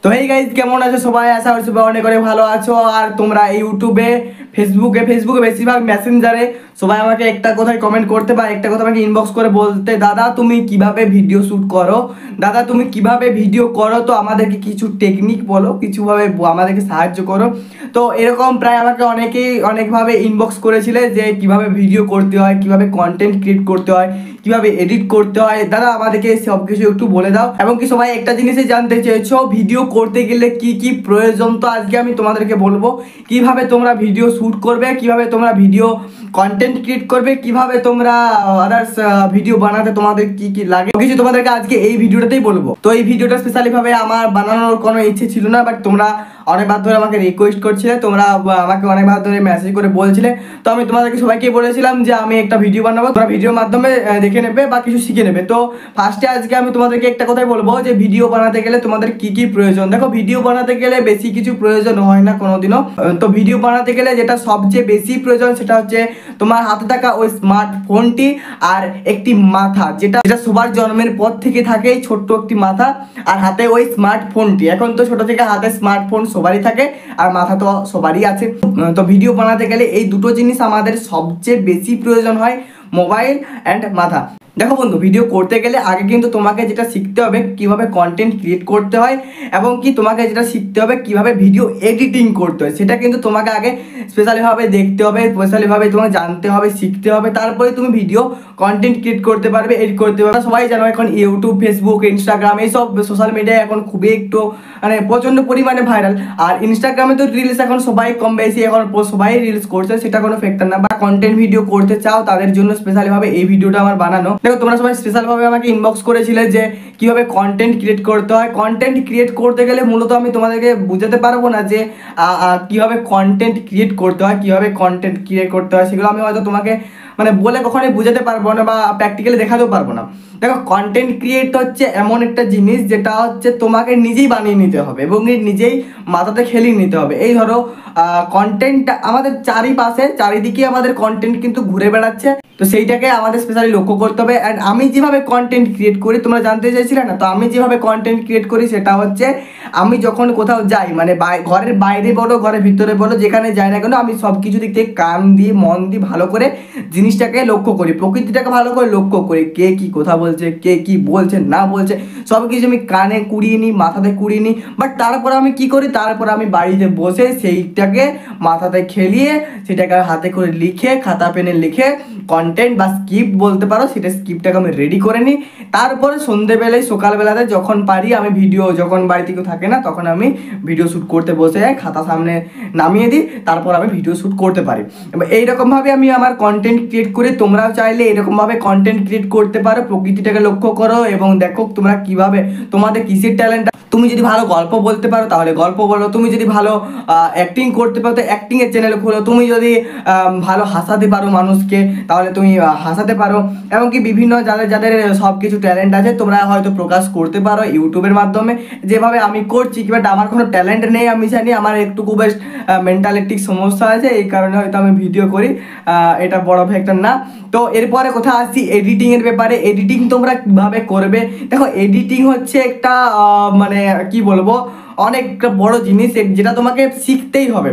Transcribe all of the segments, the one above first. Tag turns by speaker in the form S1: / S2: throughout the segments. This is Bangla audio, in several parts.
S1: তো এই গাইজ কেমন আছো সবাই? আশা করছি সবাই অনেক অনেক ভালো আছো। আর তোমরা ইউটিউবে ফেসবুকে বেশিরভাগ মেসেঞ্জারে সবাই আমাকে একটা কথাই কমেন্ট করতে বা একটা কথা আমাকে ইনবক্স করে বলতে, দাদা তুমি কিভাবে ভিডিও শ্যুট করো, দাদা তুমি কিভাবে ভিডিও করো, তো আমাদেরকে কিছু টেকনিক বলো, কিছুভাবে আমাদেরকে সাহায্য করো। তো এরকম প্রায় আমাকে অনেকেই অনেকভাবে ইনবক্স করেছিলে যে কিভাবে ভিডিও করতে হয়, কিভাবে কন্টেন্ট ক্রিয়েট করতে হয়, কিভাবে এডিট করতে হয়, দাদা আমাদেরকে সব কিছু একটু বলে দাও। এবং কি সবাই একটা জিনিসই জানতে চেয়েছো, ভিডিও করতে গেলে কি কি প্রয়োজন। তো আজকে আমি তোমাদেরকে বলবো কিভাবে তোমরা ভিডিও শ্যুট করবে, কিভাবে তোমরা ভিডিও কন্টেন্ট ক্রিয়েট করবে, কিভাবে তোমরা আদার্স ভিডিও বানাতে তোমাদের কি কি লাগে, কিছু তোমাদেরকে আজকে এই ভিডিওটাতেই বলবো। তো এই ভিডিওটা স্পেশালি ভাবে আমার বানানোর কোনো ইচ্ছে ছিল না, বাট তোমরা অনেকবার ধরে আমাকে রিকোয়েস্ট করছিলে, তোমরা আমাকে অনেকবার ধরে মেসেজ করে বলছিলে। তো আমি তোমাদেরকে সবাইকে বলেছিলাম যে আমি একটা ভিডিও বানাবো, তোমরা ভিডিওর মাধ্যমে দেখে নেবে বা কিছু শিখে নেবে। তো ফার্স্টে আজকে আমি তোমাদেরকে একটা কথাই বলবো যে ভিডিও বানাতে গেলে তোমাদের কি কি প্রয়োজন। দেখো, ভিডিও বানাতে গেলে বেশি কিছু প্রয়োজন হয় না কোনোদিনও। তো ভিডিও বানাতে গেলে যেটা সবচেয়ে বেশি প্রয়োজন সেটা হচ্ছে তোমার হাতে থাকা ওই স্মার্টফোনটি আর একটি মাথা, যেটা সবার জন্মের পর থেকে থাকে, ছোট্ট একটি মাথা আর হাতে ওই স্মার্টফোনটি। এখন তো ছোট থেকে হাতে স্মার্টফোন সবারই থাকে আর মাথা তো সবারই আছে। তো ভিডিও বানাতে গেলে এই দুটো জিনিস আমাদের সবচেয়ে বেশি প্রয়োজন হয়, মোবাইল অ্যান্ড মাথা। দেখো বন্ধু, ভিডিও করতে গেলে আগে কিন্তু তোমাকে যেটা শিখতে হবে কিভাবে কন্টেন্ট ক্রিয়েট করতে হয়, এবং কি তোমাকে যেটা শিখতে হবে কিভাবে ভিডিও এডিটিং করতে হয়, সেটা কিন্তু তোমাকে আগে স্পেশালিভাবে দেখতে হবে, স্পেশালিভাবে তোমাকে জানতে হবে, শিখতে হবে, তারপরে তুমি ভিডিও কন্টেন্ট ক্রিয়েট করতে পারবে, এডিট করতে পারবে। সবাই জানো এখন ইউটিউব, ফেসবুক, ইনস্টাগ্রাম এইসব সোশ্যাল মিডিয়ায় এখন খুবই একটু মানে প্রচণ্ড পরিমাণে ভাইরাল। আর ইনস্টাগ্রামে তো রিলস এখন সবাই কম বেশি এখন সবাই রিলস করছে, সেটা কোনো ফ্যাক্টর না। বা কন্টেন্ট ভিডিও করতে চাও তাদের জন্য স্পেশালিভাবে এই ভিডিওটা আমার বানানো। দেখো, তোমরা সবাই স্পেশালভাবে আমাকে ইনবক্স করেছিলে যে কিভাবে কন্টেন্ট ক্রিয়েট করতে হয়। কন্টেন্ট ক্রিয়েট করতে গেলে মূলত আমি তোমাদেরকে বুঝাতে পারবো না যে কিভাবে কন্টেন্ট ক্রিয়েট করতে হয়, কিভাবে কন্টেন্ট ক্রিয়েট করতে হয়, সেগুলো আমি হয়তো তোমাকে মানে বলে কখনোই বুঝাতে পারবো না বা প্র্যাকটিক্যালি দেখাতেও পারবো না। দেখো, কন্টেন্ট ক্রিয়েট হচ্ছে এমন একটা জিনিস যেটা হচ্ছে তোমাকে নিজেই বানিয়ে নিতে হবে এবং নিজেই মাথাতে খেলিয়ে নিতে হবে। এই ধরো কন্টেন্ট আমাদের চারিদিকে আমাদের কন্টেন্ট কিন্তু ঘুরে বেড়াচ্ছে, তো সেইটাকে আমাদের স্পেশালি লক্ষ্য করতে হবে। অ্যান্ড আমি যেভাবে কন্টেন্ট ক্রিয়েট করি, তোমরা জানতে চাইছিলে না, তো আমি যেভাবে কন্টেন্ট ক্রিয়েট করি সেটা হচ্ছে আমি যখন কোথাও যাই, মানে ঘরের বাইরে বলো ঘরের ভিতরে বলো, যেখানে যাই না কেন, আমি সব কিছু দিক থেকে কান দিয়ে মন দিয়ে ভালো করে জিনিসটাকে লক্ষ্য করি, প্রকৃতিটাকে ভালো করে লক্ষ্য করি, কে কি কথা বলছে, কে কি বলছে না বলছে, সব কিছু আমি কানে কুড়িয়ে নিই, মাথাতে কুড়িয়ে নিই। বাট তারপর আমি কি করি, তারপর আমি বাড়িতে বসে সেইটাকে মাথাতে খেলিয়ে সেটাকে হাতে করে লিখে, খাতা পেনে লিখে কন্টেন্ট বা স্ক্রিপ্ট বলতে পারো, সেটা স্ক্রিপ্টটাকে আমি রেডি করে নিই। তারপরে সন্ধ্যেবেলায় সকালবেলাতে যখন পারি আমি ভিডিও, যখন বাড়িতে কেউ থাকে না তখন আমি ভিডিও শ্যুট করতে বসে যাই, খাতা সামনে নামিয়ে দিই, তারপর আমি ভিডিও শ্যুট করতে পারি। এইরকমভাবে আমি আমার কন্টেন্ট ক্রিয়েট করি। তোমরাও চাইলে এরকমভাবে কন্টেন্ট ক্রিয়েট করতে পারো, প্রকৃতিটাকে লক্ষ্য করো এবং দেখো তোমরা কিভাবে তোমাদের কিসের ট্যালেন্ট। তুমি যদি ভালো গল্প বলতে পারো তাহলে গল্প বলো, তুমি যদি ভালো অ্যাক্টিং করতে পারো তো অ্যাক্টিংয়ের চ্যানেল খোলো, তুমি যদি ভালো হাসাতে পারো মানুষকে তাহলে তুমি হাসাতে পারো। এমনকি বিভিন্ন যাদের সব কিছু ট্যালেন্ট আছে তোমরা হয়তো প্রকাশ করতে পারো ইউটিউবের মাধ্যমে, যেভাবে আমি করছি। বাট আমার কোনো ট্যালেন্ট নেই, আমি জানি আমার একটুকু বেশ মেন্টালিটিক সমস্যা আছে, এই কারণে হয়তো আমি ভিডিও করি, এটা বড় ফ্যাক্টর না। তো এরপরে কথা আসছি এডিটিংয়ের ব্যাপারে। এডিটিং তোমরা কীভাবে করবে। দেখো, এডিটিং হচ্ছে একটা মানে কি বলবো, অনেক বড় জিনিস যেটা তোমাকে শিখতেই হবে।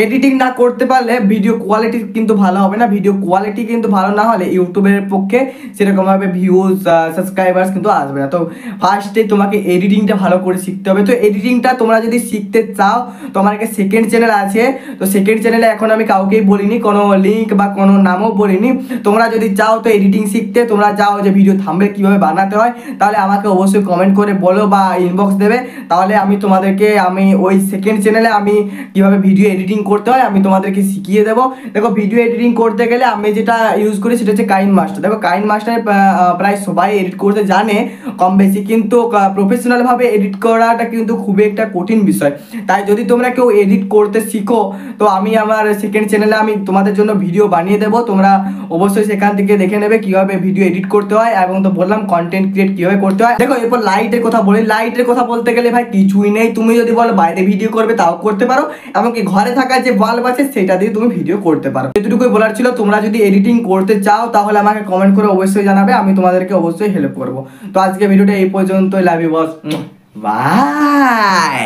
S1: এডিটিং না করতে পারলে ভিডিও কোয়ালিটি কিন্তু ভালো হবে না। ভিডিও কোয়ালিটি কিন্তু ভালো না হলে ইউটিউবের পক্ষে সেরকমভাবে ভিউজ সাবস্ক্রাইবার্স কিন্তু আসবে না। তো ফার্স্টে তোমাকে এডিটিংটা ভালো করে শিখতে হবে। তো এডিটিংটা তোমরা যদি শিখতে চাও, তোমার একটা সেকেন্ড চ্যানেল আছে, তো সেকেন্ড চ্যানেলে এখন আমি কাউকেই বলিনি, কোনো লিঙ্ক বা কোনো নামও বলিনি। তোমরা যদি চাও তো এডিটিং শিখতে, তোমরা চাও যে ভিডিও থাম্বনেল কীভাবে বানাতে হয়, তাহলে আমাকে অবশ্যই কমেন্ট করে বলো বা ইনবক্স দেবে, তাহলে আমি আমি ওই সেকেন্ড চ্যানেলে আমি কিভাবে ভিডিও এডিটিং করতে হয় আমি তোমাদেরকে শিখিয়ে দেবো। দেখো, ভিডিও এডিটিং করতে গেলে আমি যেটা ইউজ করি সেটা হচ্ছে কাইনমাস্টার। দেখো, কাইনমাস্টারে প্রায় সবাই এডিট করতে জানে কম বেশি, কিন্তু প্রফেশনালভাবে এডিট করাটা কিন্তু খুবই একটা কঠিন বিষয়। তাই যদি তোমরা কেউ এডিট করতে শিখো তো আমি আমার সেকেন্ড চ্যানেলে আমি তোমাদের জন্য ভিডিও বানিয়ে দেবো, তোমরা অবশ্যই সেখান থেকে দেখে নেবে কিভাবে ভিডিও এডিট করতে হয়, এবং তো বললাম কন্টেন্ট ক্রিয়েট কিভাবে করতে হয়। দেখো, এরপর লাইটের কথা বলি। লাইটের কথা বলতে গেলে ভাই কিছুই নেই, তুমি যদি বলো বাইরে ভিডিও করবে তাও করতে পারো, এমনকি ঘরে থাকা যে বাল্ব আছে সেটা দিয়ে তুমি ভিডিও করতে পারো। এতটুকুই বলার ছিল। তোমরা যদি এডিটিং করতে চাও তাহলে আমাকে কমেন্ট করে অবশ্যই জানাবে, আমি তোমাদেরকে অবশ্যই হেল্প করবো। তো আজকে ভিডিওটা এই পর্যন্ত। Love you boss, by.